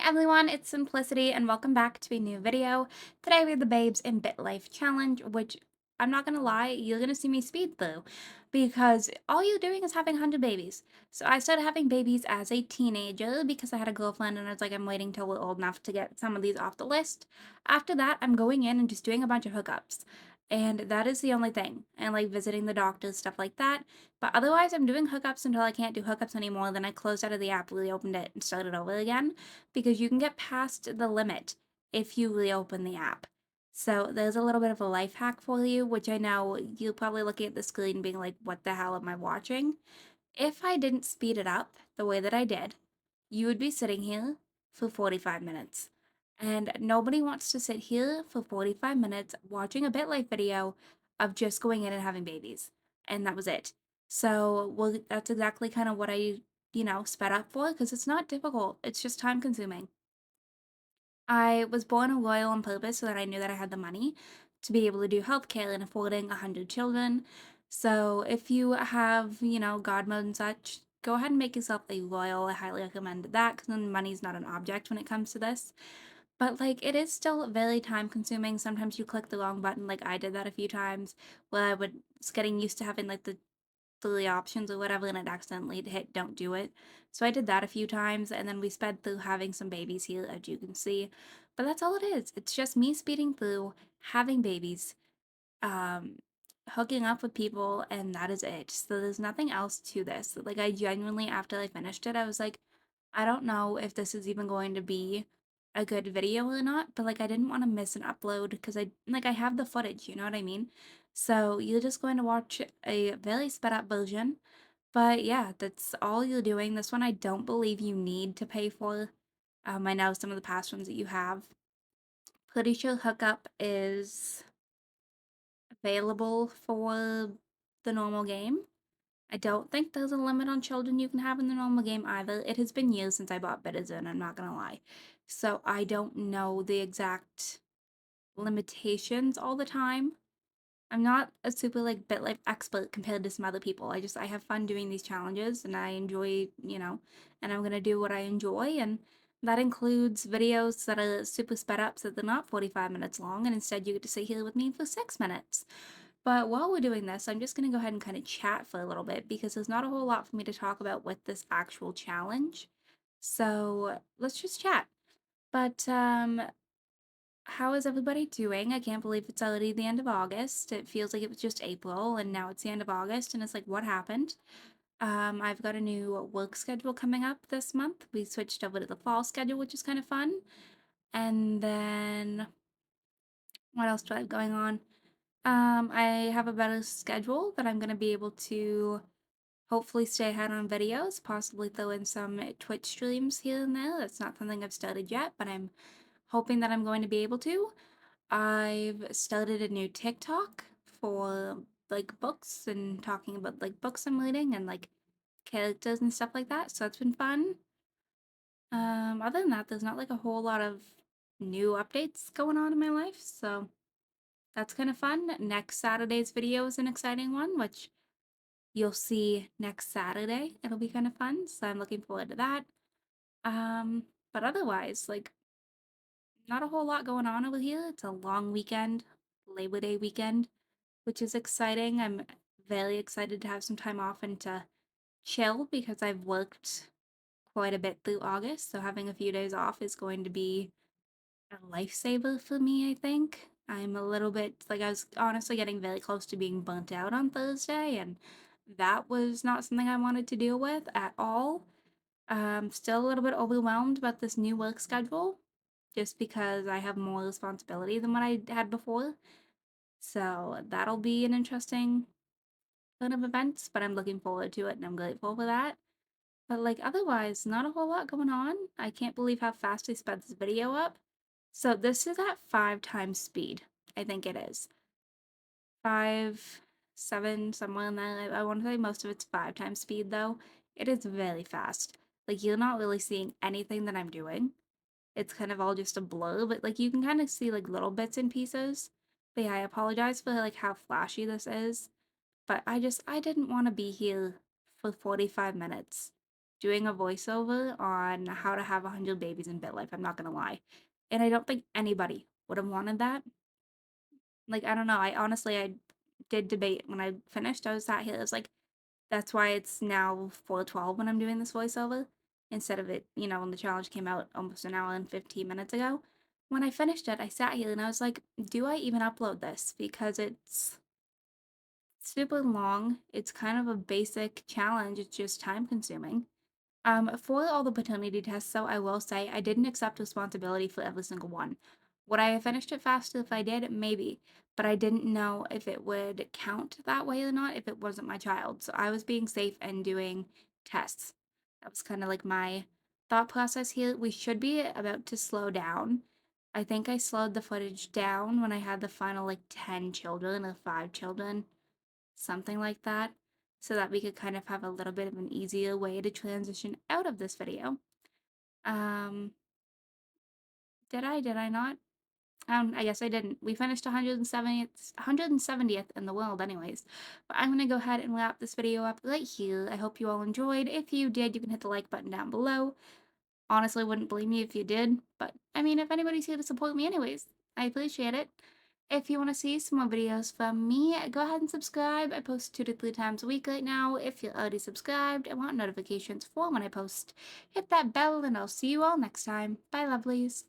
everyone, it's Simplicity and welcome back to a new video. Today we have the Babes in Bitlife challenge, which I'm not gonna lie, you're gonna see me speed through because all you're doing is having 100 babies. So I started having babies as a teenager because I had a girlfriend and I was like, I'm waiting till we're old enough to get some of these off the list. After that, I'm going in and just doing a bunch of hookups. And that is the only thing. And like visiting the doctors, stuff like that. But otherwise, I'm doing hookups until I can't do hookups anymore. Then I closed out of the app, reopened it, and started over again because you can get past the limit if you reopen the app. So there's a little bit of a life hack for you, which I know you're probably looking at the screen being like, what the hell am I watching? If I didn't speed it up the way that I did, you would be sitting here for 45 minutes. And nobody wants to sit here for 45 minutes watching a BitLife video of just going in and having babies. And that was it. So, well, that's exactly kind of what I sped up for because it's not difficult. It's just time consuming. I was born a royal on purpose so that I knew that I had the money to be able to do healthcare and affording 100 children. So if you have God mode and such, go ahead and make yourself a royal. I highly recommend that because then money's not an object when it comes to this. But like it is still very time consuming. Sometimes you click the wrong button, like I did that a few times where I was getting used to having like the 3 options or whatever, and it accidentally hit don't do it. So I did that a few times, and then we sped through having some babies here, as you can see. But that's all it is. It's just me speeding through, having babies, um, hooking up with people, and that is it. So there's nothing else to this. Like, I genuinely, after I finished it, I was like, I don't know if this is even going to be a good video or not, but like I didn't want to miss an upload because I have the footage, you know what I mean? So you're just going to watch a very sped up version. But yeah, that's all you're doing. This one I don't believe you need to pay for. I know some of the past ones that you have. Pretty sure hookup is available for the normal game. I don't think there's a limit on children you can have in the normal game either. It has been years since I bought Bitizin, I'm not gonna lie. So I don't know the exact limitations all the time. I'm not a super like BitLife expert compared to some other people. I have fun doing these challenges and I enjoy, and I'm gonna do what I enjoy, and that includes videos that are super sped up so they're not 45 minutes long and instead you get to sit here with me for 6 minutes. But while we're doing this, I'm just going to go ahead and kind of chat for a little bit because there's not a whole lot for me to talk about with this actual challenge. So let's just chat. But how is everybody doing? I can't believe it's already the end of August. It feels like it was just April and now it's the end of August and it's like, what happened? I've got a new work schedule coming up this month. We switched over to the fall schedule, which is kind of fun. And then what else do I have going on? I have a better schedule that I'm going to be able to hopefully stay ahead on videos, possibly throw in some Twitch streams here and there. That's not something I've started yet, but I'm hoping that I'm going to be able to. I've started a new TikTok for like books and talking about like books I'm reading and like characters and stuff like that. So that's been fun. Other than that, there's not like a whole lot of new updates going on in my life, so that's kind of fun. Next Saturday's video is an exciting one, which you'll see next Saturday. It'll be kind of fun, so I'm looking forward to that. But otherwise, like, not a whole lot going on over here. It's a long weekend, Labor Day weekend, which is exciting. I'm very excited to have some time off and to chill because I've worked quite a bit through August, so having a few days off is going to be a lifesaver for me, I think. I'm a little bit like I was honestly getting very close to being burnt out on Thursday, and that was not something I wanted to deal with at all. Still a little bit overwhelmed about this new work schedule, just because I have more responsibility than what I had before. So that'll be an interesting turn of events, but I'm looking forward to it and I'm grateful for that. But like otherwise, not a whole lot going on. I can't believe how fast I sped this video up. So this is at 5 times speed. I think it is. 5, 7, somewhere in there. I want to say most of it's 5 times speed though. It is very fast. Like you're not really seeing anything that I'm doing. It's kind of all just a blur, but like you can kind of see like little bits and pieces. But yeah, I apologize for like how flashy this is. But I didn't want to be here for 45 minutes doing a voiceover on how to have 100 babies in Bitlife, I'm not gonna lie. And I don't think anybody would have wanted that. Like, I don't know, I did debate when I finished, I was sat here, I was like, that's why it's now 4:12 when I'm doing this voiceover, instead of it, when the challenge came out almost an hour and 15 minutes ago. When I finished it, I sat here and I was like, do I even upload this? Because it's super long, it's kind of a basic challenge, it's just time consuming. For all the paternity tests, though, I will say I didn't accept responsibility for every single one. Would I have finished it faster if I did? Maybe. But I didn't know if it would count that way or not if it wasn't my child. So I was being safe and doing tests. That was kind of like my thought process here. We should be about to slow down. I think I slowed the footage down when I had the final like 10 children or 5 children, something like that, so that we could kind of have a little bit of an easier way to transition out of this video. Um, did I not? I guess I didn't. We finished 170th in the world anyways. But I'm going to go ahead and wrap this video up right here. I hope you all enjoyed. If you did, you can hit the like button down below. Honestly, wouldn't blame me if you did, but I mean, if anybody's here to support me anyways, I appreciate it. If you want to see some more videos from me, go ahead and subscribe. I post 2 to 3 times a week right now. If you're already subscribed and want notifications for when I post, hit that bell and I'll see you all next time. Bye, lovelies.